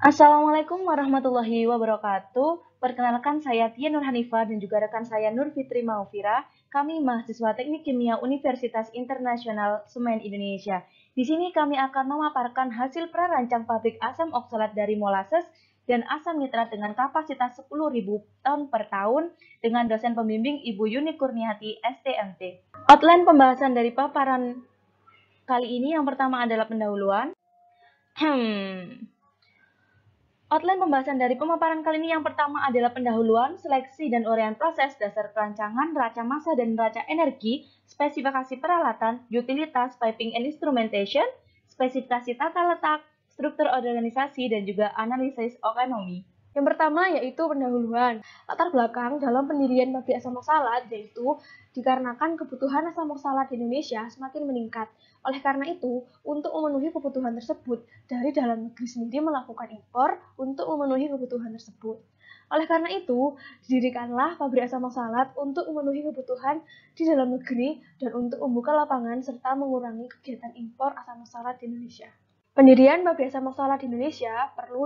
Assalamualaikum warahmatullahi wabarakatuh. Perkenalkan saya Tia Nur Hanifah dan juga rekan saya Nur Fitri Maufira. Kami mahasiswa Teknik Kimia Universitas Internasional Semen Indonesia. Di sini kami akan memaparkan hasil prarancang pabrik asam oksalat dari molases dan asam nitrat dengan kapasitas 10.000 ton per tahun dengan dosen pembimbing Ibu Yuni Kurniati, STMT. Outline pembahasan dari paparan kali ini yang pertama adalah pendahuluan. Outline pembahasan dari pemaparan kali ini yang pertama adalah pendahuluan, seleksi, dan uraian proses, dasar perancangan, neraca massa dan neraca energi, spesifikasi peralatan, utilitas, piping and instrumentation, spesifikasi tata letak, struktur organisasi, dan juga analisis ekonomi. Yang pertama yaitu pendahuluan. Latar belakang dalam pendirian pabrik asam oksalat yaitu dikarenakan kebutuhan asam oksalat di Indonesia semakin meningkat. Oleh karena itu, untuk memenuhi kebutuhan tersebut, dari dalam negeri sendiri melakukan impor untuk memenuhi kebutuhan tersebut. Oleh karena itu, didirikanlah pabrik asam oksalat untuk memenuhi kebutuhan di dalam negeri dan untuk membuka lapangan serta mengurangi kegiatan impor asam oksalat di Indonesia. Pendirian pabrik asam oksalat di Indonesia perlu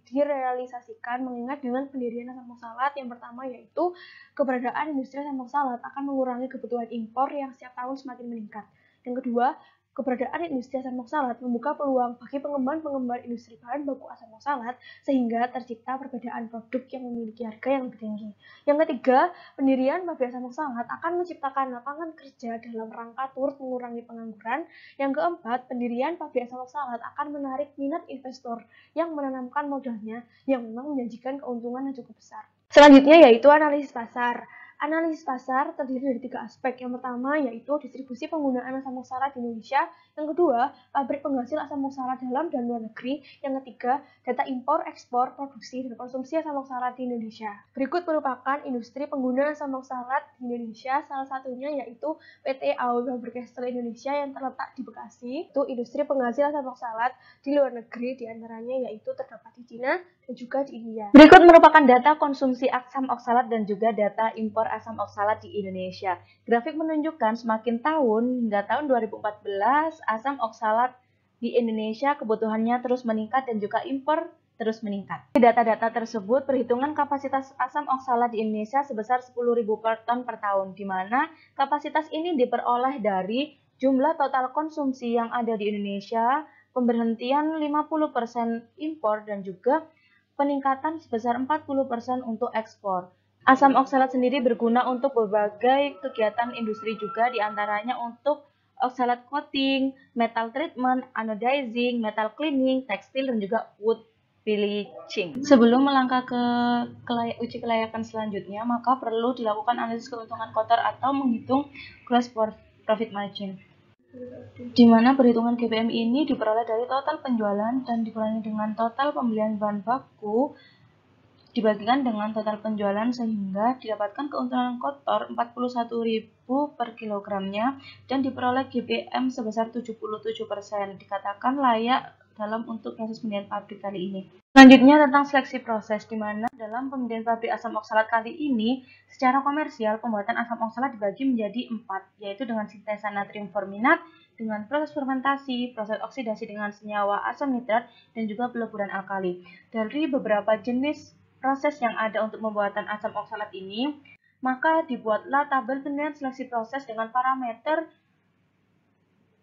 direalisasikan mengingat dengan pendirian asam oksalat yang pertama yaitu keberadaan industri asam oksalat akan mengurangi kebutuhan impor yang setiap tahun semakin meningkat. Yang kedua, keberadaan industri asam oksalat membuka peluang bagi pengembang-pengembang industri bahan baku asam oksalat sehingga tercipta perbedaan produk yang memiliki harga yang lebih tinggi. Yang ketiga, pendirian pabrik asam oksalat akan menciptakan lapangan kerja dalam rangka turut mengurangi pengangguran. Yang keempat, pendirian pabrik asam oksalat akan menarik minat investor yang menanamkan modalnya yang memang menjanjikan keuntungan yang cukup besar. Selanjutnya yaitu analisis pasar. Analisis pasar terdiri dari 3 aspek. Yang pertama yaitu distribusi penggunaan asam oksalat di Indonesia. Yang kedua, pabrik penghasil asam oksalat dalam dan luar negeri. Yang ketiga, data impor, ekspor, produksi, dan konsumsi asam oksalat di Indonesia. Berikut merupakan industri pengguna asam oksalat di Indonesia. Salah satunya yaitu PT AOI Pabrik Kestel Indonesia yang terletak di Bekasi. Itu industri penghasil asam oksalat di luar negeri, diantaranya yaitu terdapat di Cina dan juga di India. Berikut merupakan data konsumsi asam oksalat dan juga data impor asam oksalat di Indonesia. Grafik menunjukkan semakin tahun hingga tahun 2014 asam oksalat di Indonesia kebutuhannya terus meningkat dan juga impor terus meningkat. Di data-data tersebut, perhitungan kapasitas asam oksalat di Indonesia sebesar 10.000 ton per tahun, di mana kapasitas ini diperoleh dari jumlah total konsumsi yang ada di Indonesia, pemberhentian 50% impor, dan juga peningkatan sebesar 40% untuk ekspor. Asam oksalat sendiri berguna untuk berbagai kegiatan industri juga, diantaranya untuk oksalat coating, metal treatment, anodizing, metal cleaning, tekstil, dan juga wood bleaching. Sebelum melangkah ke uji kelayakan selanjutnya, maka perlu dilakukan analisis keuntungan kotor atau menghitung gross profit margin, di mana perhitungan GPM ini diperoleh dari total penjualan dan dikurangi dengan total pembelian bahan baku dibagikan dengan total penjualan sehingga didapatkan keuntungan kotor 41.000 per kilogramnya dan diperoleh GPM sebesar 77%. Dikatakan layak dalam untuk proses pendirian pabrik kali ini. Selanjutnya tentang seleksi proses, di mana dalam pendirian pabrik asam oksalat kali ini secara komersial pembuatan asam oksalat dibagi menjadi 4, yaitu dengan sintesa natrium forminat, dengan proses fermentasi, proses oksidasi dengan senyawa asam nitrat, dan juga peleburan alkali. Dari beberapa jenis proses yang ada untuk pembuatan asam oksalat ini, maka dibuatlah tabel penilaian seleksi proses dengan parameter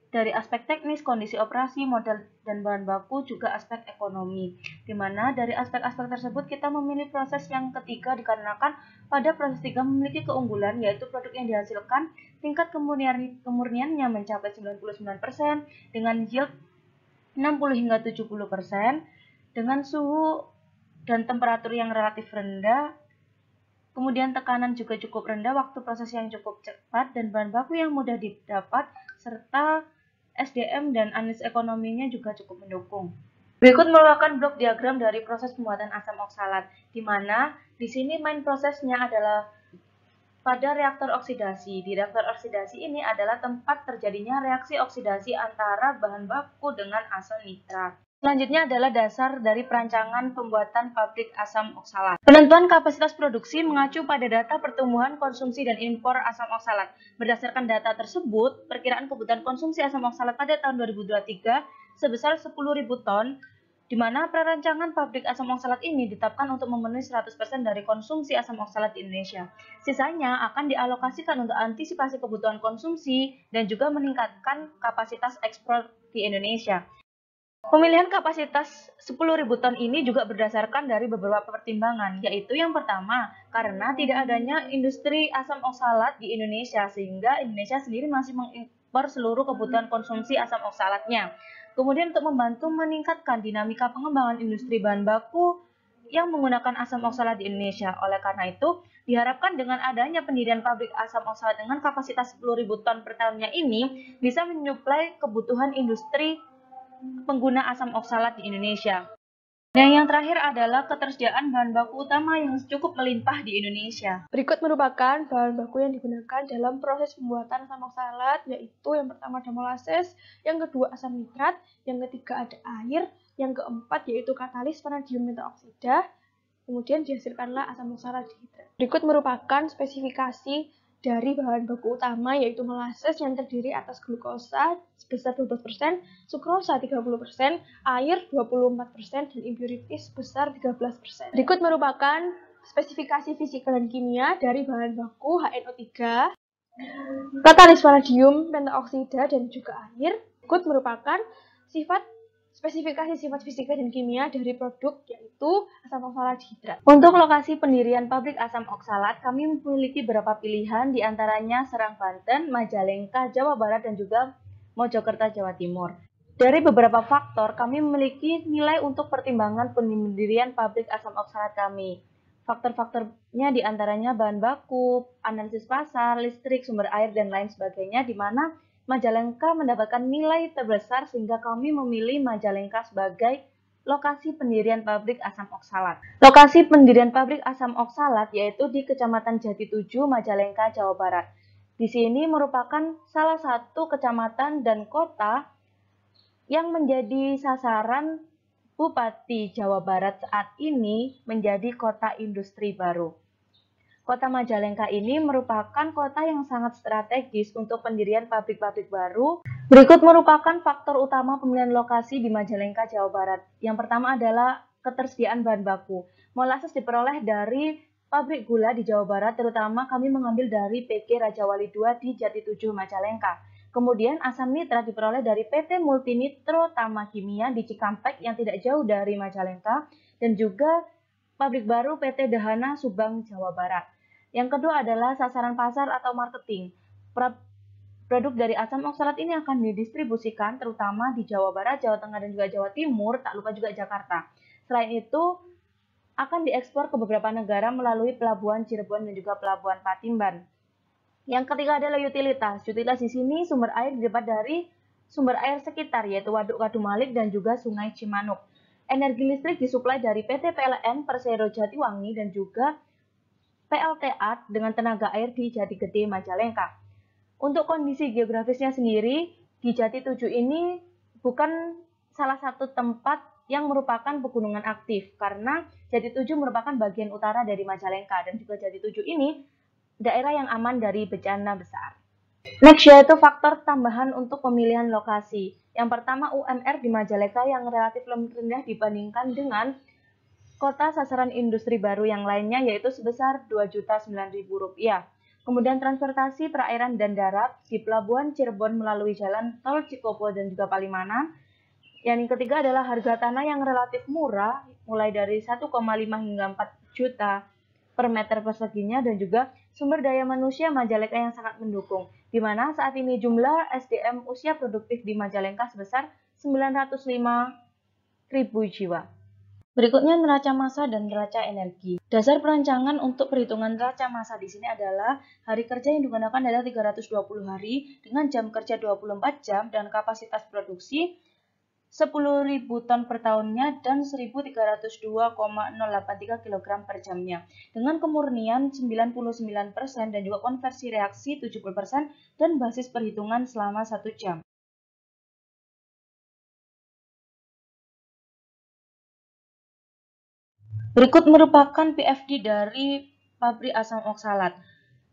dari aspek teknis, kondisi operasi, modal dan bahan baku, juga aspek ekonomi. Di mana dari aspek-aspek tersebut kita memilih proses yang ketiga dikarenakan pada proses 3 memiliki keunggulan, yaitu produk yang dihasilkan tingkat kemurniannya mencapai 99% dengan yield 60 hingga 70%, dengan suhu dan temperatur yang relatif rendah, kemudian tekanan juga cukup rendah, waktu proses yang cukup cepat, dan bahan baku yang mudah didapat, serta SDM dan analisis ekonominya juga cukup mendukung. Berikut merupakan blok diagram dari proses pembuatan asam oksalat, di mana di sini main prosesnya adalah pada reaktor oksidasi. Di reaktor oksidasi ini adalah tempat terjadinya reaksi oksidasi antara bahan baku dengan asam nitrat. Selanjutnya adalah dasar dari perancangan pembuatan pabrik asam oksalat. Penentuan kapasitas produksi mengacu pada data pertumbuhan konsumsi dan impor asam oksalat. Berdasarkan data tersebut, perkiraan kebutuhan konsumsi asam oksalat pada tahun 2023 sebesar 10.000 ton di mana prarancangan pabrik asam oksalat ini ditetapkan untuk memenuhi 100% dari konsumsi asam oksalat di Indonesia. Sisanya akan dialokasikan untuk antisipasi kebutuhan konsumsi dan juga meningkatkan kapasitas ekspor di Indonesia. Pemilihan kapasitas 10.000 ton ini juga berdasarkan dari beberapa pertimbangan, yaitu yang pertama, karena tidak adanya industri asam oksalat di Indonesia, sehingga Indonesia sendiri masih mengimpor seluruh kebutuhan konsumsi asam oksalatnya. Kemudian untuk membantu meningkatkan dinamika pengembangan industri bahan baku yang menggunakan asam oksalat di Indonesia. Oleh karena itu, diharapkan dengan adanya pendirian pabrik asam oksalat dengan kapasitas 10.000 ton per tahunnya ini bisa menyuplai kebutuhan industri pengguna asam oksalat di Indonesia. Dan yang terakhir adalah ketersediaan bahan baku utama yang cukup melimpah di Indonesia. Berikut merupakan bahan baku yang digunakan dalam proses pembuatan asam oksalat, yaitu yang pertama ada molasses, yang kedua asam nitrat, yang ketiga ada air, yang keempat yaitu katalis vanadium metaoksida, kemudian dihasilkanlah asam oksalat dihidrat. Berikut merupakan spesifikasi dari bahan baku utama, yaitu molasses yang terdiri atas glukosa sebesar 12%, sukrosa 30%, air 24%, dan impurities sebesar 13%. Berikut merupakan spesifikasi fisika dan kimia dari bahan baku HNO3, katalis vanadium pentaoksida, dan juga air. Berikut merupakan spesifikasi sifat fisika dan kimia dari produk, yaitu asam oksalat dihidrat. Untuk lokasi pendirian pabrik asam oksalat, kami memiliki beberapa pilihan, diantaranya Serang, Banten, Majalengka, Jawa Barat, dan juga Mojokerto, Jawa Timur. Dari beberapa faktor, kami memiliki nilai untuk pertimbangan pendirian pabrik asam oksalat kami. Faktor-faktornya diantaranya bahan baku, analisis pasar, listrik, sumber air, dan lain sebagainya, di mana Majalengka mendapatkan nilai terbesar sehingga kami memilih Majalengka sebagai lokasi pendirian pabrik asam oksalat. Lokasi pendirian pabrik asam oksalat yaitu di Kecamatan Jati 7, Majalengka, Jawa Barat. Di sini merupakan salah satu kecamatan dan kota yang menjadi sasaran Bupati Jawa Barat saat ini menjadi kota industri baru. Kota Majalengka ini merupakan kota yang sangat strategis untuk pendirian pabrik-pabrik baru. Berikut merupakan faktor utama pemilihan lokasi di Majalengka, Jawa Barat. Yang pertama adalah ketersediaan bahan baku. Molasses diperoleh dari pabrik gula di Jawa Barat, terutama kami mengambil dari PG Raja Wali II di Jati 7, Majalengka. Kemudian asam nitrat diperoleh dari PT Multinitro Tama Kimia di Cikampek yang tidak jauh dari Majalengka, dan juga pabrik baru PT Dahana Subang, Jawa Barat. Yang kedua adalah sasaran pasar atau marketing. Produk dari asam oksalat ini akan didistribusikan terutama di Jawa Barat, Jawa Tengah, dan juga Jawa Timur, tak lupa juga Jakarta. Selain itu, akan diekspor ke beberapa negara melalui pelabuhan Cirebon dan juga pelabuhan Patimban. Yang ketiga adalah utilitas. Utilitas di sini sumber air didapat dari sumber air sekitar, yaitu Waduk Kadumalik dan juga Sungai Cimanuk. Energi listrik disuplai dari PT PLN Persero Jatiwangi dan juga PLTA dengan tenaga air di Jati Gede, Majalengka. Untuk kondisi geografisnya sendiri, di Jati 7 ini bukan salah satu tempat yang merupakan pegunungan aktif, karena Jati 7 merupakan bagian utara dari Majalengka, dan juga Jati 7 ini daerah yang aman dari bencana besar. Next yaitu faktor tambahan untuk pemilihan lokasi. Yang pertama, UMR di Majalengka yang relatif lebih rendah dibandingkan dengan kota sasaran industri baru yang lainnya, yaitu sebesar Rp2.009.000. Kemudian transportasi perairan dan darat di Pelabuhan Cirebon melalui jalan tol Cikopo dan juga Palimanan. Yang ketiga adalah harga tanah yang relatif murah, mulai dari 1,5 hingga 4 juta per meter perseginya, dan juga sumber daya manusia Majalengka yang sangat mendukung, di mana saat ini jumlah SDM usia produktif di Majalengka sebesar 905.000 jiwa. Berikutnya neraca massa dan neraca energi. Dasar perancangan untuk perhitungan neraca massa di sini adalah hari kerja yang digunakan adalah 320 hari dengan jam kerja 24 jam dan kapasitas produksi 10.000 ton per tahunnya dan 1.302,083 kg per jamnya. Dengan kemurnian 99% dan juga konversi reaksi 70% dan basis perhitungan selama 1 jam. Berikut merupakan PFD dari pabrik asam oksalat.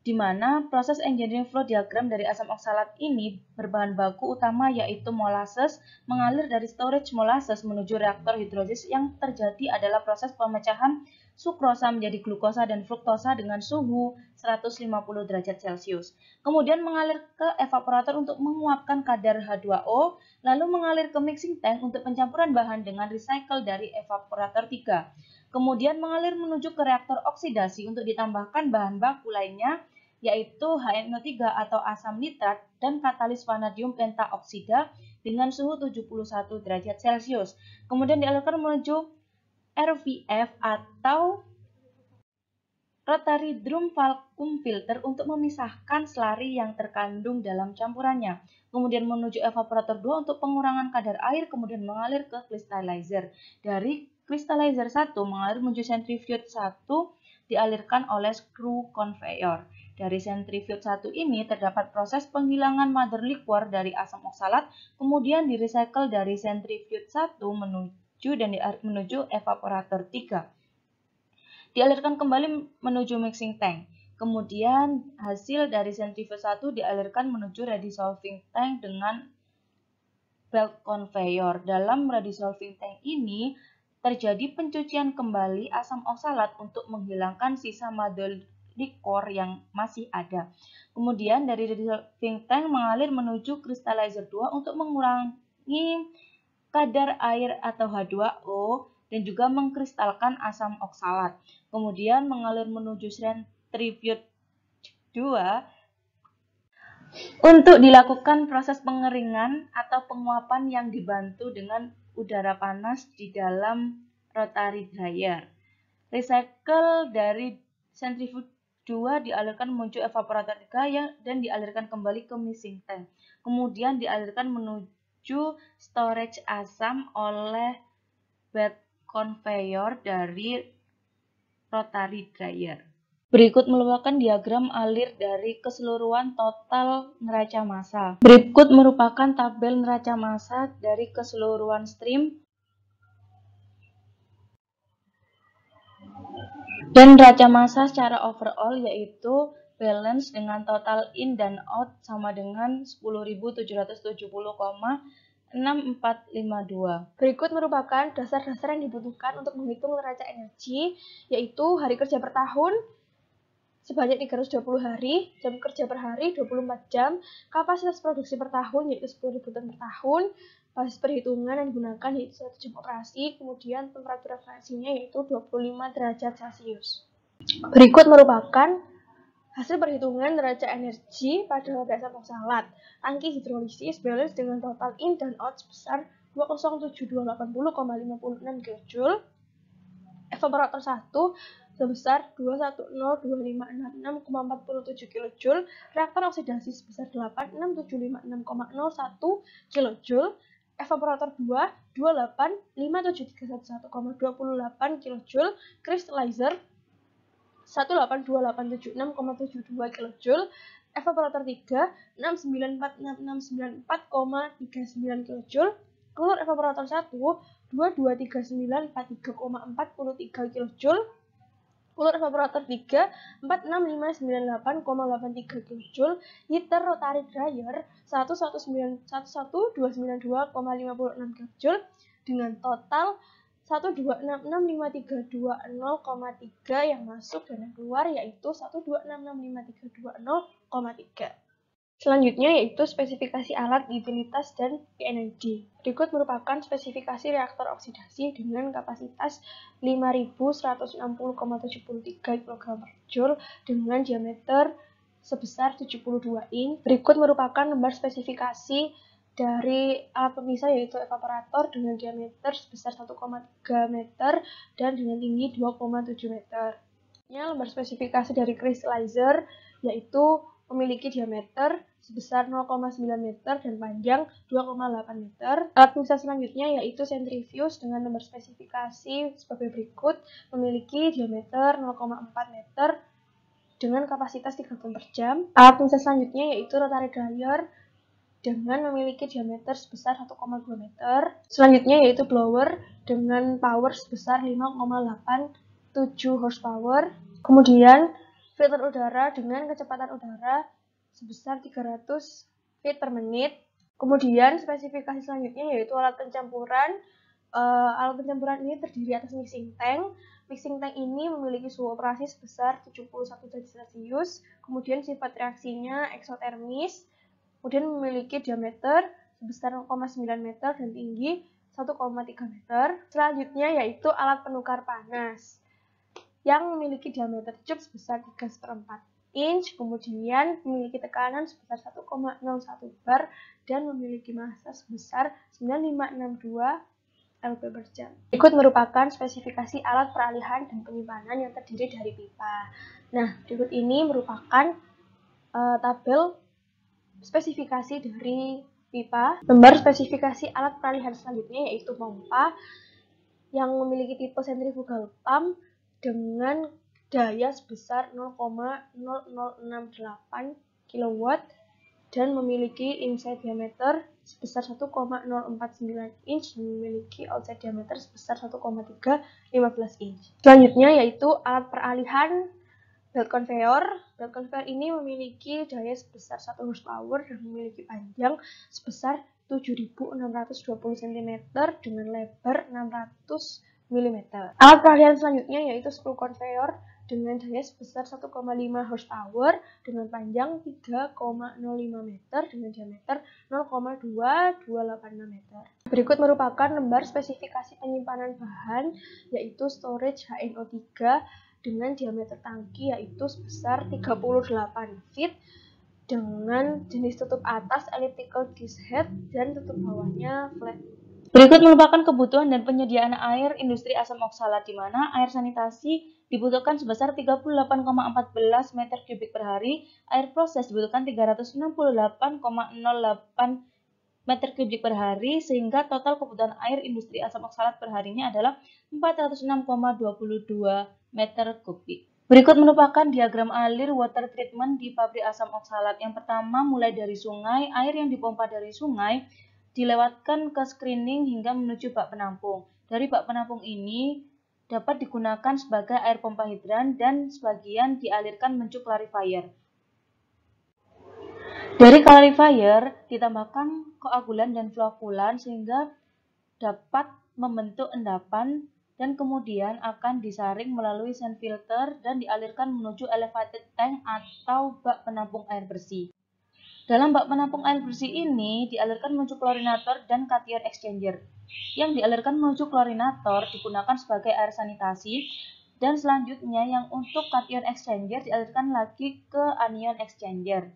di mana proses engineering flow diagram dari asam oksalat ini berbahan baku utama yaitu molasses mengalir dari storage molasses menuju reaktor hidrolisis. Yang terjadi adalah proses pemecahan sukrosa menjadi glukosa dan fruktosa dengan suhu 150 derajat Celcius. Kemudian mengalir ke evaporator untuk menguapkan kadar H2O, lalu mengalir ke mixing tank untuk pencampuran bahan dengan recycle dari evaporator 3. Kemudian mengalir menuju ke reaktor oksidasi untuk ditambahkan bahan baku lainnya, yaitu HNO3 atau asam nitrat dan katalis vanadium pentaoksida dengan suhu 71 derajat Celcius. Kemudian dialirkan menuju RVF atau rotary drum vacuum filter untuk memisahkan slari yang terkandung dalam campurannya. Kemudian menuju evaporator 2 untuk pengurangan kadar air, kemudian mengalir ke crystallizer. Dari crystallizer 1 mengalir menuju centrifuge 1 dialirkan oleh screw conveyor. Dari centrifuge 1 ini terdapat proses penghilangan mother liquor dari asam oksalat, kemudian di-recycle dari centrifuge 1 menuju evaporator 3. Dialirkan kembali menuju mixing tank. Kemudian hasil dari centrifuge 1 dialirkan menuju redissolving tank dengan belt conveyor. Dalam redissolving tank ini terjadi pencucian kembali asam oksalat untuk menghilangkan sisa mother liquor yang masih ada. Kemudian dari redissolving tank mengalir menuju crystallizer 2 untuk mengurangi kadar air atau H2O dan juga mengkristalkan asam oksalat. Kemudian mengalir menuju centrifuge 2 untuk dilakukan proses pengeringan atau penguapan yang dibantu dengan udara panas di dalam rotary dryer. Recycle dari centrifuge 2 dialirkan menuju evaporator 3 dan dialirkan kembali ke mixing tank. Kemudian dialirkan menuju storage asam oleh bed conveyor dari rotary dryer. Berikut merupakan diagram alir dari keseluruhan total neraca massa. Berikut merupakan tabel neraca massa dari keseluruhan stream dan neraca massa secara overall, yaitu balance dengan total in dan out sama dengan 10.770,6452. Berikut merupakan dasar-dasar yang dibutuhkan untuk menghitung neraca energi, yaitu hari kerja per tahun sebanyak 320 hari, jam kerja per hari 24 jam, kapasitas produksi per tahun yaitu 10.000 ton per tahun, basis perhitungan yang digunakan yaitu 1 jam operasi, kemudian temperatur referensinya yaitu 25 derajat Celcius. Berikut merupakan hasil perhitungan neraca energi pada pabrik asam oksalat. Tangki hidrolisis balance dengan total in dan out sebesar 207.280,56 kJ. Evaporator 1 sebesar 2102566,47 kJ, reaktor oksidasi sebesar 86756,01 kJ, evaporator 2 2857311,28 kJ, crystallizer 1828767,72 kJ, evaporator 3 6946694,39 kJ, keluar evaporator 1 2239443,43 kJ, keluar evaporator 3 46598,83 kJ, heater rotary dryer 1191192,56 kJ dengan total 1266532,0,3 yang masuk dan yang keluar yaitu 1266532,0,3. Selanjutnya yaitu spesifikasi alat, utilitas, dan energi. Berikut merupakan spesifikasi reaktor oksidasi dengan kapasitas 5160,73 kg/Joule dengan diameter sebesar 72 in. Berikut merupakan lembar spesifikasi dari alat pemisah yaitu evaporator dengan diameter sebesar 1,3 meter dan dengan tinggi 2,7 meter. Lembar spesifikasi dari crystallizer yaitu memiliki diameter sebesar 0,9 meter dan panjang 2,8 meter. Alat pemisah selanjutnya yaitu centrifuge dengan nomor spesifikasi sebagai berikut, memiliki diameter 0,4 meter dengan kapasitas 3 ton per jam. Alat pemisah selanjutnya yaitu rotary dryer dengan memiliki diameter sebesar 1,2 meter. Selanjutnya yaitu blower dengan power sebesar 5,87 horsepower. Kemudian filter udara dengan kecepatan udara sebesar 300 feet per menit. Kemudian spesifikasi selanjutnya yaitu alat pencampuran. Alat pencampuran ini terdiri atas mixing tank. Mixing tank ini memiliki suhu operasi sebesar 71 derajat Celcius. Kemudian sifat reaksinya eksotermis. Kemudian memiliki diameter sebesar 0,9 meter dan tinggi 1,3 meter. Selanjutnya yaitu alat penukar panas yang memiliki diameter tube sebesar 3/4 inch, kemudian memiliki tekanan sebesar 1,01 bar dan memiliki massa sebesar 9562 lb per jam. Berikut merupakan spesifikasi alat peralihan dan penyimpanan yang terdiri dari pipa. Nah, berikut ini merupakan tabel spesifikasi dari pipa. Lembar spesifikasi alat peralihan selanjutnya yaitu pompa yang memiliki tipe centrifugal pump dengan daya sebesar 0,0068 kW dan memiliki inside diameter sebesar 1,049 inch dan memiliki outside diameter sebesar 1,315 inch. Selanjutnya yaitu alat peralihan belt conveyor. Belt conveyor ini memiliki daya sebesar 1 horsepower dan memiliki panjang sebesar 7.620 cm dengan lebar 600 mm. Alat peralihan selanjutnya yaitu screw conveyor dengan daya sebesar 1,5 horsepower dengan panjang 3,05 meter dengan diameter 0,2286 meter. Berikut merupakan lembar spesifikasi penyimpanan bahan yaitu storage HNO3 dengan diameter tangki yaitu sebesar 38 feet dengan jenis tutup atas elliptical disc head dan tutup bawahnya flat. Berikut merupakan kebutuhan dan penyediaan air industri asam oksalat di mana air sanitasi dibutuhkan sebesar 38,14 meter kubik per hari, air proses dibutuhkan 368,08 meter kubik per hari, sehingga total kebutuhan air industri asam oksalat per harinya adalah 406,22 meter kubik. Berikut merupakan diagram alir water treatment di pabrik asam oksalat. Yang pertama, mulai dari sungai, air yang dipompa dari sungai dilewatkan ke screening hingga menuju bak penampung. Dari bak penampung ini dapat digunakan sebagai air pompa hidran dan sebagian dialirkan menuju clarifier. Dari clarifier ditambahkan koagulan dan floakulan sehingga dapat membentuk endapan dan kemudian akan disaring melalui sand filter dan dialirkan menuju elevated tank atau bak penampung air bersih. Dalam bak penampung air bersih ini dialirkan menuju klorinator dan cation exchanger. Yang dialirkan menuju klorinator digunakan sebagai air sanitasi dan selanjutnya yang untuk cation exchanger dialirkan lagi ke anion exchanger.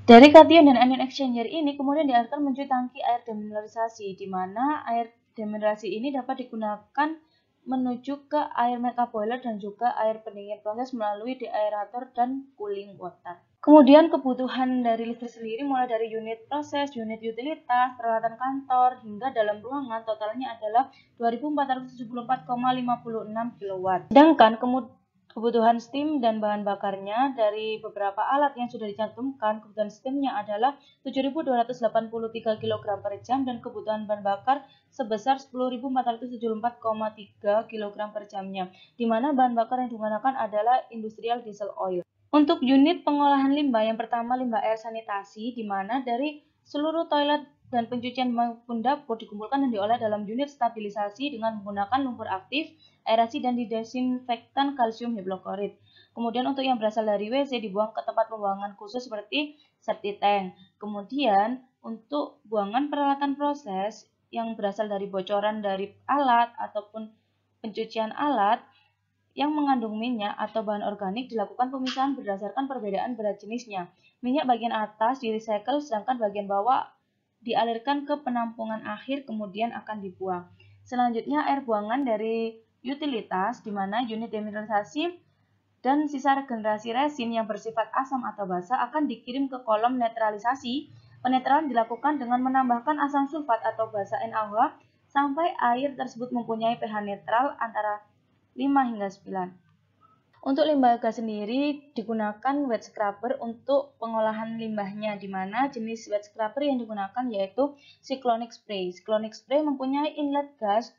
Dari cation dan anion exchanger ini kemudian dialirkan menuju tangki air demineralisasi di mana air demineralisasi ini dapat digunakan menuju ke air metaboiler dan juga air pendingin proses melalui deaerator dan cooling water. Kemudian kebutuhan dari listrik sendiri mulai dari unit proses, unit utilitas, peralatan kantor, hingga dalam ruangan totalnya adalah 2474,56 kW. Sedangkan kebutuhan steam dan bahan bakarnya dari beberapa alat yang sudah dicantumkan, kebutuhan steamnya adalah 7.283 kg per jam dan kebutuhan bahan bakar sebesar 10.474,3 kg per jamnya, di mana bahan bakar yang digunakan adalah industrial diesel oil. Untuk unit pengolahan limbah, yang pertama limbah air sanitasi, di mana dari seluruh toilet dan pencucian maupun dapur dikumpulkan dan diolah dalam unit stabilisasi dengan menggunakan lumpur aktif, aerasi dan didesinfektan kalsium hipoklorit. Kemudian untuk yang berasal dari WC dibuang ke tempat pembuangan khusus seperti septic tank. Kemudian untuk buangan peralatan proses yang berasal dari bocoran dari alat ataupun pencucian alat yang mengandung minyak atau bahan organik dilakukan pemisahan berdasarkan perbedaan berat jenisnya. Minyak bagian atas direcycle sedangkan bagian bawah dialirkan ke penampungan akhir kemudian akan dibuang. Selanjutnya air buangan dari utilitas di mana unit demineralisasi dan sisa regenerasi resin yang bersifat asam atau basa akan dikirim ke kolom netralisasi. Penetralan dilakukan dengan menambahkan asam sulfat atau basa NaOH sampai air tersebut mempunyai pH netral antara 5 hingga 9. Untuk limbah gas sendiri digunakan wet scrubber untuk pengolahan limbahnya, di mana jenis wet scrubber yang digunakan yaitu cyclonic spray. Cyclonic spray mempunyai inlet gas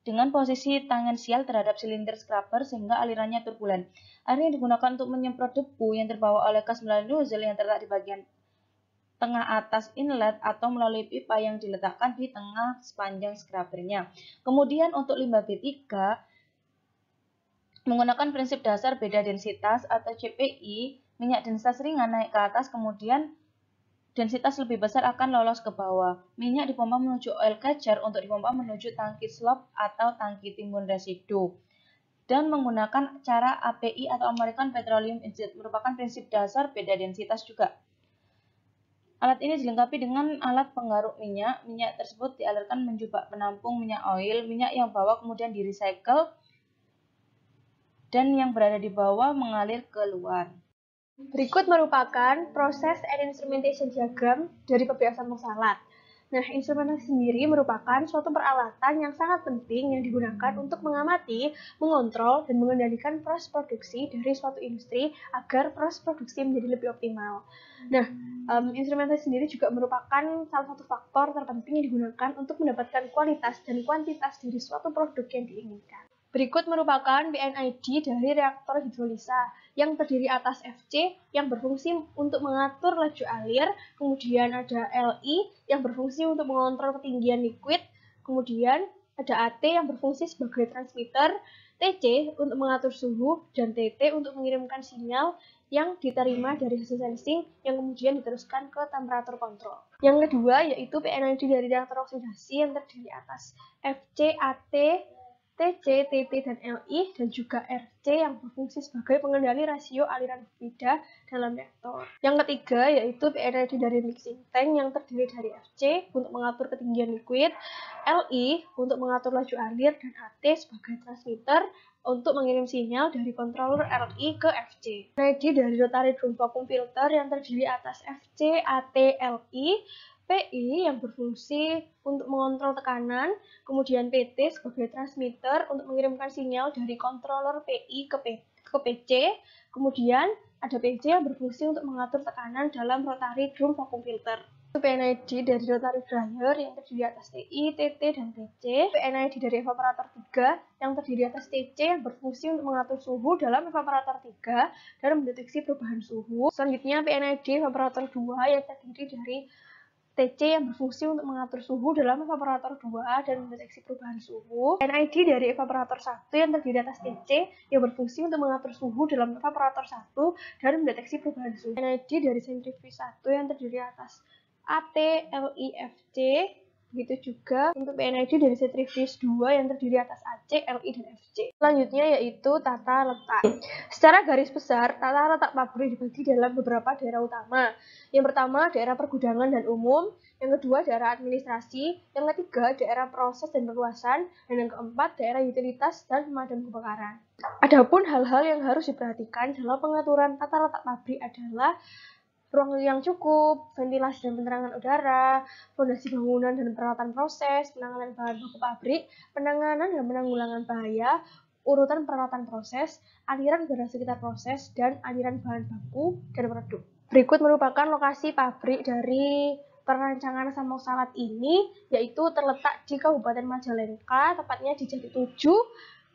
dengan posisi tangensial terhadap silinder scrubber sehingga alirannya turbulen. Air yang digunakan untuk menyemprot debu yang terbawa oleh gas melalui nozzle yang terletak di bagian tengah atas inlet atau melalui pipa yang diletakkan di tengah sepanjang scrubbernya. Kemudian untuk limbah B3 menggunakan prinsip dasar beda densitas atau CPI, minyak densitas ringan naik ke atas, kemudian densitas lebih besar akan lolos ke bawah. Minyak dipompa menuju oil catcher untuk dipompa menuju tangki slop atau tangki timbun residu. Dan menggunakan cara API atau American Petroleum Institute merupakan prinsip dasar beda densitas juga. Alat ini dilengkapi dengan alat penggaruk minyak. Minyak tersebut dialirkan menuju bak penampung minyak oil. Minyak yang bawah kemudian di-recycle dan yang berada di bawah mengalir keluar. Berikut merupakan proses and instrumentation diagram dari pabrik asam oksalat. Nah, instrumentasi sendiri merupakan suatu peralatan yang sangat penting yang digunakan untuk mengamati, mengontrol, dan mengendalikan proses produksi dari suatu industri agar proses produksi menjadi lebih optimal. Nah, instrumentasi sendiri juga merupakan salah satu faktor terpenting yang digunakan untuk mendapatkan kualitas dan kuantitas dari suatu produk yang diinginkan. Berikut merupakan PNID dari reaktor hidrolisa yang terdiri atas FC yang berfungsi untuk mengatur laju alir, kemudian ada LI yang berfungsi untuk mengontrol ketinggian liquid, kemudian ada AT yang berfungsi sebagai transmitter, TC untuk mengatur suhu, dan TT untuk mengirimkan sinyal yang diterima dari hasil sensing yang kemudian diteruskan ke temperatur kontrol. Yang kedua yaitu PNID dari reaktor oksidasi yang terdiri atas FC, AT, TC, TT, dan LI, dan juga RC yang berfungsi sebagai pengendali rasio aliran fluida dalam reaktor. Yang ketiga yaitu PNID dari mixing tank yang terdiri dari FC untuk mengatur ketinggian liquid, LI untuk mengatur laju alir, dan AT sebagai transmitter untuk mengirim sinyal dari controller LI ke FC. PNID dari rotary drum vacuum filter yang terdiri atas FC, AT, LI, PI yang berfungsi untuk mengontrol tekanan, kemudian PT sebagai transmitter untuk mengirimkan sinyal dari controller PI ke PC, kemudian ada PC yang berfungsi untuk mengatur tekanan dalam rotary drum vacuum filter. PNID dari rotary dryer yang terdiri atas TI, TT, dan TC. PNID dari evaporator 3 yang terdiri atas TC yang berfungsi untuk mengatur suhu dalam evaporator 3 dan mendeteksi perubahan suhu. Selanjutnya PNID evaporator 2 yang terdiri dari TC yang berfungsi untuk mengatur suhu dalam evaporator 2 dan mendeteksi perubahan suhu. PNID dari evaporator 1 yang terdiri atas TC yang berfungsi untuk mengatur suhu dalam evaporator 1 dan mendeteksi perubahan suhu. PNID dari sentrifuge 1 yang terdiri atas AT, LI, FC. Begitu juga untuk PNID dari sentrifuge 2 yang terdiri atas AC, LI, dan FC. Selanjutnya yaitu tata letak. Secara garis besar, tata letak pabrik dibagi dalam beberapa daerah utama. Yang pertama, daerah pergudangan dan umum. Yang kedua, daerah administrasi. Yang ketiga, daerah proses dan perluasan. Dan yang keempat, daerah utilitas dan pemadam kebakaran. Adapun hal-hal yang harus diperhatikan dalam pengaturan tata letak pabrik adalah ruang yang cukup, ventilasi dan penerangan udara, fondasi bangunan dan peralatan proses, penanganan bahan baku pabrik, penanganan dan penanggulangan bahaya, urutan peralatan proses, aliran udara sekitar proses, dan aliran bahan baku dan produk. Berikut merupakan lokasi pabrik dari perancangan asam oksalat ini, yaitu terletak di Kabupaten Majalengka, tepatnya di Jati 7,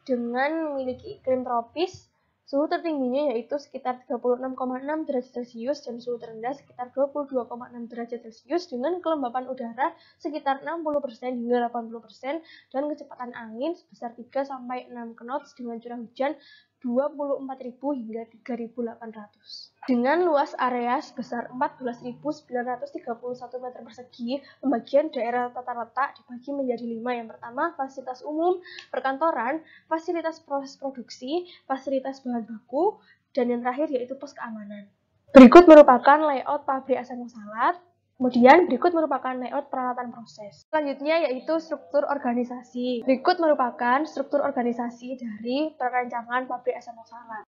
dengan memiliki iklim tropis. Suhu tertingginya yaitu sekitar 36,6 derajat Celcius dan suhu terendah sekitar 22,6 derajat Celcius dengan kelembapan udara sekitar 60% hingga 80% dan kecepatan angin sebesar 3-6 knots dengan curah hujan 24.000 hingga 3.800. Dengan luas area sebesar 14.931 meter persegi, pembagian daerah tata letak dibagi menjadi 5. Yang pertama, fasilitas umum, perkantoran, fasilitas proses produksi, fasilitas bahan baku, dan yang terakhir yaitu pos keamanan. Berikut merupakan layout pabrik asam oksalat. Kemudian berikut merupakan layout peralatan proses. Selanjutnya yaitu struktur organisasi. Berikut merupakan struktur organisasi dari perancangan pabrik asam oksalat.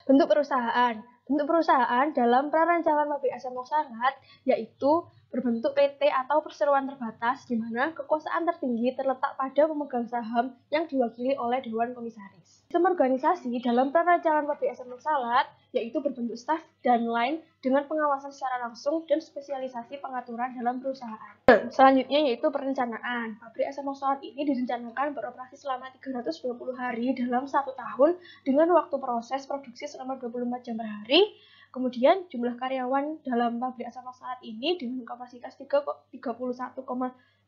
Bentuk perusahaan. Bentuk perusahaan dalam perancangan pabrik asam oksalat yaitu berbentuk PT atau perseroan terbatas di mana kekuasaan tertinggi terletak pada pemegang saham yang diwakili oleh Dewan Komisaris. Sistem organisasi dalam perancangan pabrik asam oksalat yaitu berbentuk staf dan line dengan pengawasan secara langsung dan spesialisasi pengaturan dalam perusahaan. Selanjutnya yaitu perencanaan. Pabrik asam oksalat ini direncanakan beroperasi selama 320 hari dalam 1 tahun dengan waktu proses produksi selama 24 jam per hari. Kemudian jumlah karyawan dalam pabrik asam oksalat ini dengan kapasitas 31,25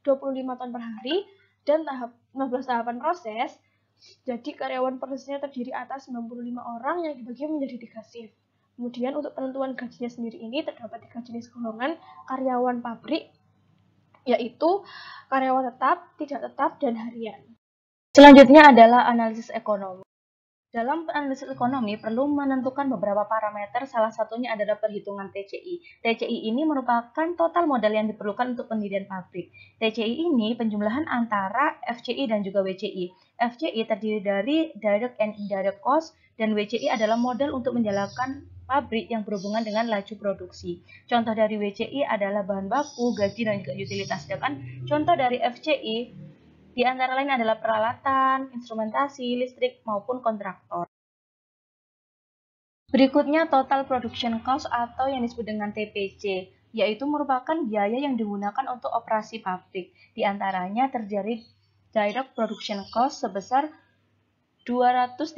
ton per hari dan 15 tahapan proses. Jadi karyawan persisnya terdiri atas 95 orang yang dibagi menjadi 3 shift. Kemudian untuk penentuan gajinya sendiri ini terdapat 3 jenis golongan karyawan pabrik, yaitu karyawan tetap, tidak tetap, dan harian. Selanjutnya adalah analisis ekonomi. Dalam analisis ekonomi perlu menentukan beberapa parameter, salah satunya adalah perhitungan TCI. TCI ini merupakan total modal yang diperlukan untuk pendirian pabrik. TCI ini penjumlahan antara FCI dan juga WCI. FCI terdiri dari direct and indirect cost dan WCI adalah modal untuk menjalankan pabrik yang berhubungan dengan laju produksi. Contoh dari WCI adalah bahan baku, gaji, dan juga utilitas. Sedangkan contoh dari FCI di antara lain adalah peralatan, instrumentasi, listrik, maupun kontraktor. Berikutnya total production cost atau yang disebut dengan TPC, yaitu merupakan biaya yang digunakan untuk operasi pabrik. Di antaranya terjadi direct production cost sebesar 238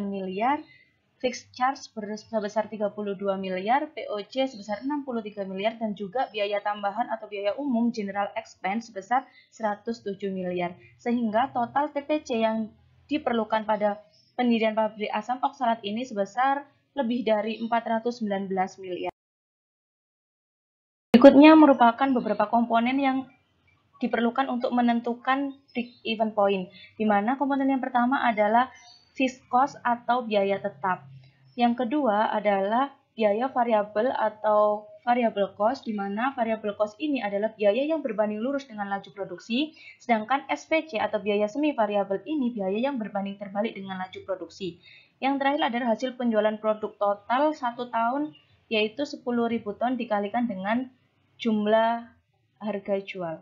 miliar, fixed charge sebesar 32 miliar, POC sebesar 63 miliar, dan juga biaya tambahan atau biaya umum general expense sebesar 107 miliar. Sehingga total TPC yang diperlukan pada pendirian pabrik asam oksalat ini sebesar lebih dari 419 miliar. Berikutnya merupakan beberapa komponen yang diperlukan untuk menentukan break-even point, di mana komponen yang pertama adalah fixed cost atau biaya tetap. Yang kedua adalah biaya variabel atau variable cost, di mana variable cost ini adalah biaya yang berbanding lurus dengan laju produksi, sedangkan SPC atau biaya semi variabel ini biaya yang berbanding terbalik dengan laju produksi. Yang terakhir adalah hasil penjualan produk total 1 tahun, yaitu 10.000 ton dikalikan dengan jumlah harga jual.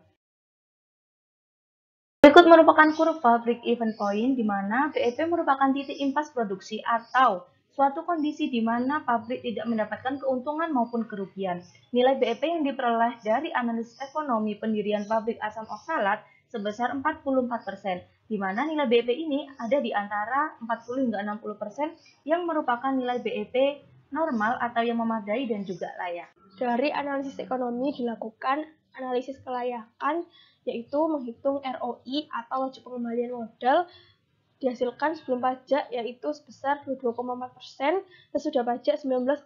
Berikut merupakan kurva break-even point, di mana BEP merupakan titik impas produksi atau suatu kondisi di mana pabrik tidak mendapatkan keuntungan maupun kerugian. Nilai BEP yang diperoleh dari analisis ekonomi pendirian pabrik asam oksalat sebesar 44%, di mana nilai BEP ini ada di antara 40 hingga 60% yang merupakan nilai BEP normal atau yang memadai dan juga layak. Dari analisis ekonomi dilakukan analisis kelayakan, yaitu menghitung ROI atau laju pengembalian modal dihasilkan sebelum pajak, yaitu sebesar 22,4%, sesudah pajak 19,07%,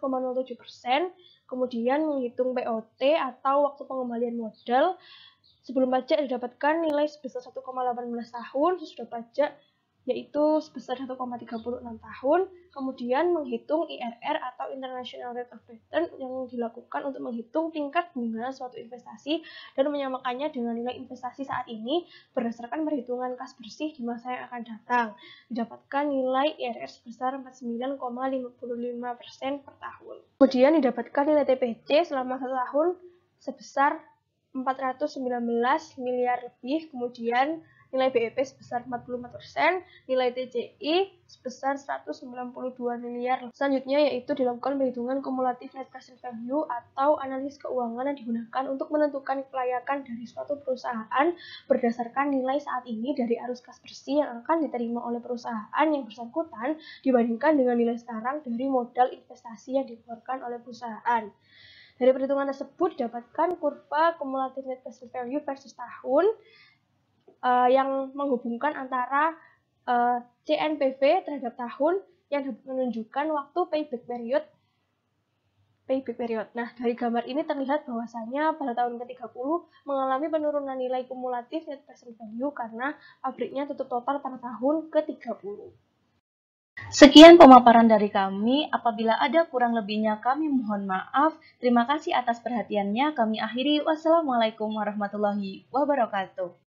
kemudian menghitung POT atau waktu pengembalian modal sebelum pajak didapatkan nilai sebesar 1,18 tahun, sesudah pajak yaitu sebesar 1,36 tahun, kemudian menghitung IRR atau International Rate of Return yang dilakukan untuk menghitung tingkat bunga suatu investasi dan menyamakannya dengan nilai investasi saat ini berdasarkan perhitungan kas bersih di masa yang akan datang. Didapatkan nilai IRR sebesar 49,55% per tahun. Kemudian didapatkan nilai TPC selama 1 tahun sebesar 419 miliar lebih, kemudian nilai BEP sebesar 44%, nilai TCI sebesar 192 miliar. Selanjutnya yaitu dilakukan perhitungan kumulatif net present value atau analisis keuangan yang digunakan untuk menentukan kelayakan dari suatu perusahaan berdasarkan nilai saat ini dari arus kas bersih yang akan diterima oleh perusahaan yang bersangkutan dibandingkan dengan nilai sekarang dari modal investasi yang dikeluarkan oleh perusahaan. Dari perhitungan tersebut didapatkan kurva kumulatif net present value versus tahun yang menghubungkan antara CNPV terhadap tahun yang dapat menunjukkan waktu payback period. Nah, dari gambar ini terlihat bahwasanya pada tahun ke-30 mengalami penurunan nilai kumulatif net present value karena pabriknya tutup total pada tahun ke-30. Sekian pemaparan dari kami. Apabila ada kurang lebihnya kami mohon maaf. Terima kasih atas perhatiannya. Kami akhiri. Wassalamualaikum warahmatullahi wabarakatuh.